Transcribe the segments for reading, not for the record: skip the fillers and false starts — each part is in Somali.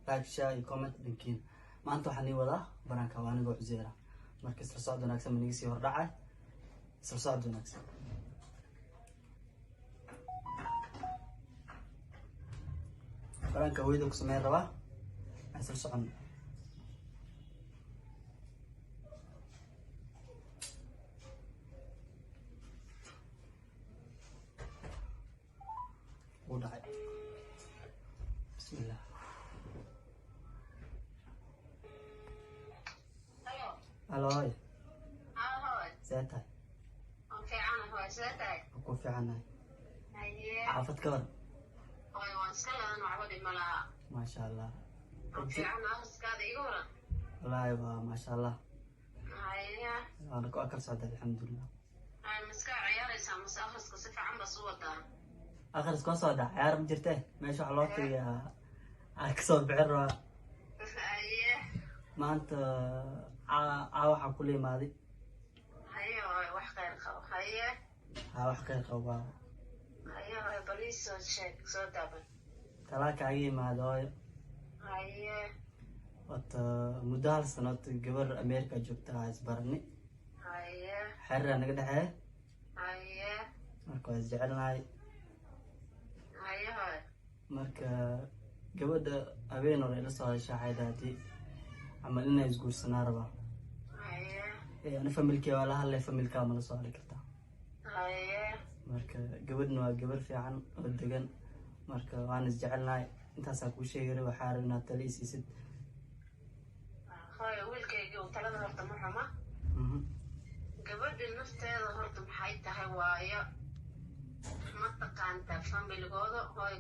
like share iyo comment linkiin maanta waxaan ii wadaa banaanka waa anigoo Cuzeera marka isla socod wanaagsan maniga sii hordhacay isla socod wanaagsan banaanka weedo ku sameyn rabaa isla socon وداعي بسم الله الو هاي هاي زيتاي اوكي انا هو زيتاي اكون في عناي هاي عافت كبر هاي واسكلا انا عبدي ملا ما شاء الله اوكي انا اسكاد يقول والله يبا ما شاء الله هاي انا كو اكل سعد الحمد لله هاي مسكا عياريسا مسافرس كسف عم بصوتا اخر اسكو صودا عيار ما جرته ماشي حلوتي يا اكسو بعرة هاي ما انت عاوحة كل ماضي هاي wax khayr qabo haye wax khayr qabo haye baliis soo sheeg soo daaban talaka ay maadooy haye wata muddo hal sanaad gabar Ameerika joogta isbarni haye xirra naga dhaxay haye marka is jecelnahay haye marka gabadha habeen hore la soo shaaxaydaati amal inay isguursanaa raba haye ana familkii wala hal familka ma la soo heli kartaa haye marka gabadhna waa gabar fiican oo degan marka waan is jecelnahay intaas ku sheegay waxa rabnaa taliisisid haye wiilkayga uu talada horta ma xuma gabadha nafteeda horta maxay tahay waayo ma taqaanta familigooda hooy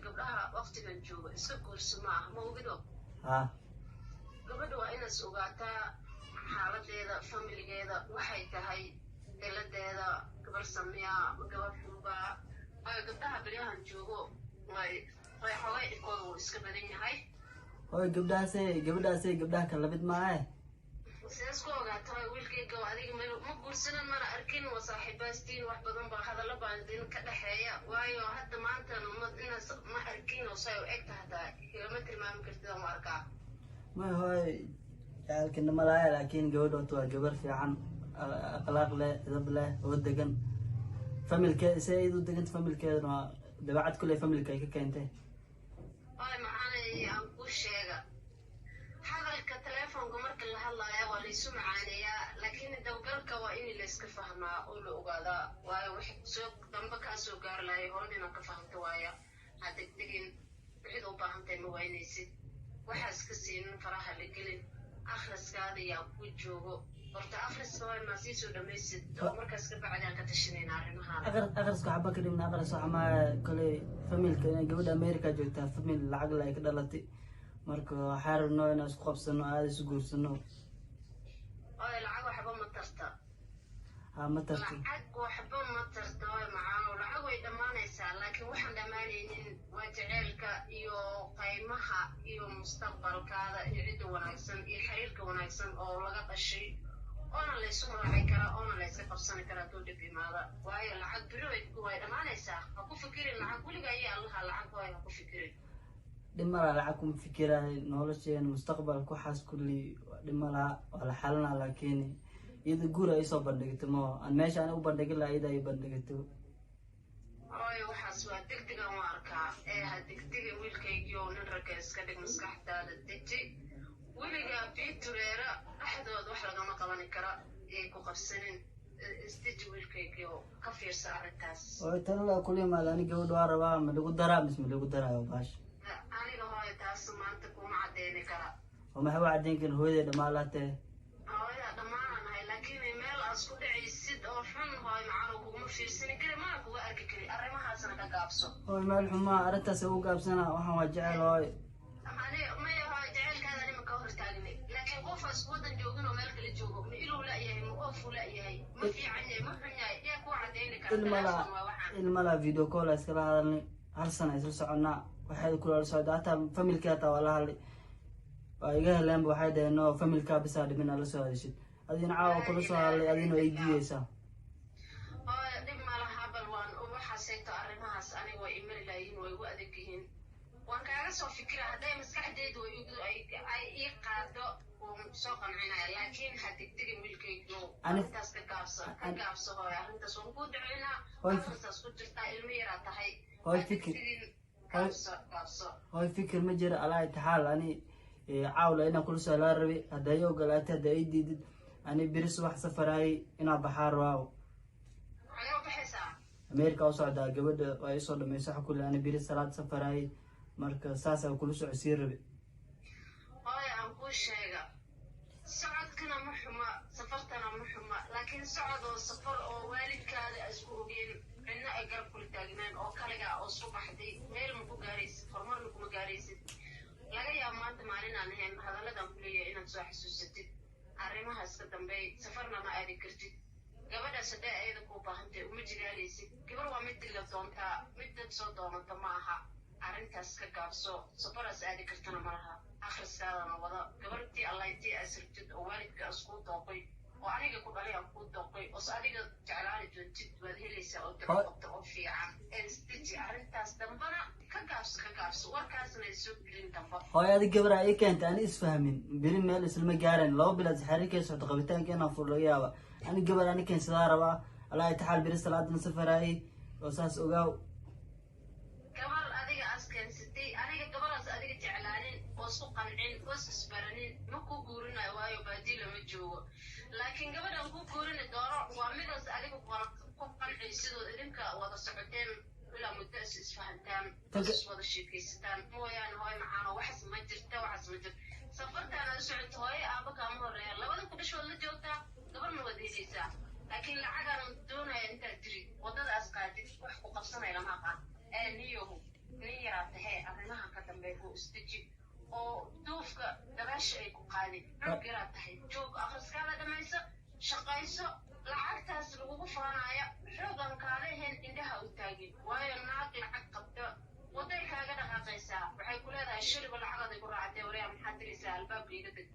gabdhaha waqtigan jooga iska guursama ah ma ogido gabadha waa inaad ogaataa xaaladeeda familigeeda waxay tahay daladeeda gabar sameeya gabar fuuba ay gabdhaha bariyahan joogo way xoogay ikoodu iska badan yahay hooy gabdhahaasay gabdhaha kala mid maahay sidaas ku ogaataa wiilkayga adiga ma guursanan mana arkin waa saaxiibaastiin wax badan baa hadalla baan idin ka dhaxeeya waayo hadda maanta ma arkin oo say u eg tahay ilama tilmaami kartid oo ma arkaa ما هو لكن ما لا لكن جودة وجبر في عن أخلاق له ذب له ودقن فمل ك سيد ودقن فمل ك ده بعد كل فمل كي كأنت أي معانا أقول شيء هذا التلفون قمرك اللي هلا يا ولي سمعاني يا لكن دوقلك وإني اللي اسكفهما أقول وقادا وواحد سوق دمبك سوق قار لا يهوني نكفهمت ويا هذا دقن بعيد وباهمتي موينيسي waxaas ka siin faraha la gelin akhriskaada yaa ku joogo horta akhriska waa ma sii soo dhamaysid oo markaas ka bacdaan ka tashanayna arrimahan akhriska xabba ka dhimna akhriska ama kale familka inay gabadha Ameerika joogta famil lacag la ay ka dhalatay marka waxaan rabnaa inaan isku qabsano aad isu guursano oo lacag waxba ma tarta ma tarta lacag waxba ma tarta oo macaano lacag way dhamaanaysaa laakiin waxaan dhamaanaynin waa jaceelka iyo qaymaha iyo mustaqbalkaada iyo cid wanaagsan iyo xiriirka wanaagsan oo laga dhashay oona la isu raacay kara oona la iska qabsan kara doo dhibimaada waayo lacag biro way dhamaanaysaa ha ku fikirin lacag weliga ayaa allaha lacag way ha ku fikirin dhimala lacag kuma fikirahay nolosheena mustaqbalka waxaas kulli dhimala wala xalna laakiin iyada guur ay soo bandhigto ma aan meesha aan u bandhigin lahayd ay bandhigto ay waxaas waa degdeg aan arkaa ha degdeg wiilkaygiyo nin rag iska dhig maskaxdaada deji weliga bitureera dhaxdood wax lagama qaban kara ee ku qabsanin isteji wiilkaygiyo ka fiirsa arrintaas oo talada kulli maadani gabadh waa rabaa ma lagu daraa mise ma lagu daraayo baash aniga hooyo taas maanta kuma cadeyn kara oo maxay u cadeyn kan hooyada dhamaalaatay hooyada dhamaanahay laakiin meel aad isku dhacaysid oo xun hooyo macaan kuma fiirsan kara ma kuga arki kari arrimahaasna ka gaabso oo meel xuma arrintaas ugu gaabsana waxaan waa jecel hooyo ani ma yahay jecelkaada anima ka hortaagnay laakiin qofaas wadan joogin oo meel kale joogo ma iluu la yahay ma oofu la yahay ma fiican yahay ma xun yahay yaa ku cadeyn kara ilmala video call iskala hadalnay hal sana isla soconaa waxay kula socdaa familka taa wala hal waa iga heleen waxay dhaheen oo familka bisa dhibina la soo hadashid adina caawa kula soo hadlay adina ay diidaysaa oo dib ma laha bal waan waxa seeto arrimahaas aniga way imir laayin way u adeegyihiin waan kaaga soo fikiraa haday maskaxdeedu way ay qaado soo qancinaya laakiin hadigtigi milkaygo arintaas ka gaabso hooy arintaas waan ku duceynaa arintaas ku jirtaa ilmo yaraa tahay hooy fikir ma jira alaa taxaal ani caawla inaan kula soo laa rabi hadday ogolaatay hadday ay diidid ani biris wax safaraayay inaan baxaa rabaa America oo socdaa gabadha ay soo dhameysay waxa kulli ani biris salaad safaraayay marka saas ay kula socodsiin rabi hooy aan ku sheega socodkana ma xuma safartana ma xuma laakiin socod oo safar oo waalidkaada isku ogeen cidna ay garab kula taagnaan oo kaliga oo subaxdii meel ma ku gaaraysid horumar kuma gaaraysid laga yaabo maanta maalin aan ahayn hadalladan ku leeyahay inaad soo xasuusatid arrimahaas ka dambeey safarna ma aadi kartid gabadhaas hadday ayada kuu baahantay uma jilaalaysid gabar waa mid dila doontaa mid dad soo doonanta ma aha arrintaas ka gaabso safaraas aadi kartana ma laha akhriskaadana wada gabartii allayntii aad sirtid oo waalidka iskuu dooqay oo aniga ku dhalay aan kuu dooqay oos adiga jeclaani doontid waad helaysaa oo duco qabta oo fiican eesdeji arrintaas dambana ka gaabso warkaasna ay soo gelin damba hooy adig gabar ay keentay ani isfahmin biri meel islama gaaran 2 bilood xariirkay socdo qabitaanka inaan fur laga yaaba ani gabar ani keen sidaa rabaa alaa taxaal biri salaadna safaraayay oo saas ogaaw gabar adiga askensitay aniga gabaraas adiga jeclaanin oo isku qancin oo isbaranin ma ku guurinayo waayo baadii lama joogo laakiin gabadhan ku guurini doono waa midaas adiga ku qancay sidoo idinka wada socoteen ilaa muddo isfahantaan wada sheekaysataan mooyaane hooy macaano waxaas ma jirto safartaan aad socoto hooy aabba kaama horeeya labada ku dhashood la joogtaa gabarna waad helaysaa laakiin lacagaan doonaya intaad tiri waddadaas qaadid wax ku qabsanaya lama aqaan niyohu nin yaraa tahee arrimaha ka dambeeya oo isdeji oo duufka dabaasha ay ku qaadin cunug yaraa tahay joog akhriskaada dhamaysa shaqayso lacagtaas lagugu faanaya xoogan kaala ahayn indhaha u taagin waayo naag lacag qabta wadday kaaga dhaqaaqaysaa waxay ku leedahay shiliba lacagaday ku raacatay waryaa maxaad diraysaa albaabka iga deg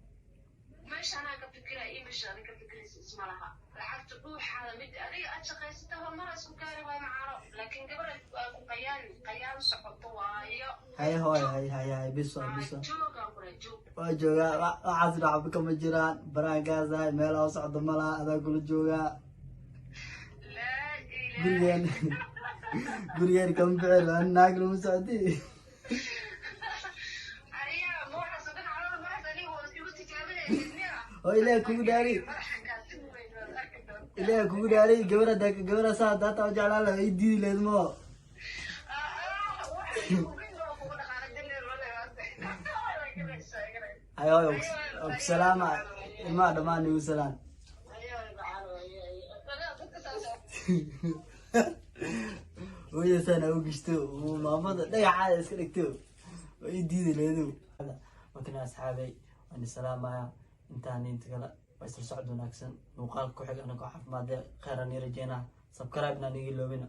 meesha anaa ka fikira iyo meesha adiga ka fikiraysa isma laha lacagta dhuuxaada mid adiga aad shaqaysata horumara isku gaari waayo macaano laakiin gabadha ku qayaan socoto waayo hay hooy hay biso waa joogaa waxaas dhacba kama jiraan baraankaas ahay meelaha u socdo ma laha adaa kula joogaa gurigeen kama bixi laa naag lama socdi oo ilaahay kugu dhaari gabadha saa daata u jeclaan laha ay diidi leed moo ayo salaama ilmaha dhammaan igu salaan hooyasaan u gishto maamada dhagacaada iska dhigto oo ay diidi leedu markana asxaabay waan salaamaya intaan inta kale waa isla socod wanaagsan muuqaalka ku xig anagoo caafimaad khayr aan rajeynaa subscribe na nigi loobina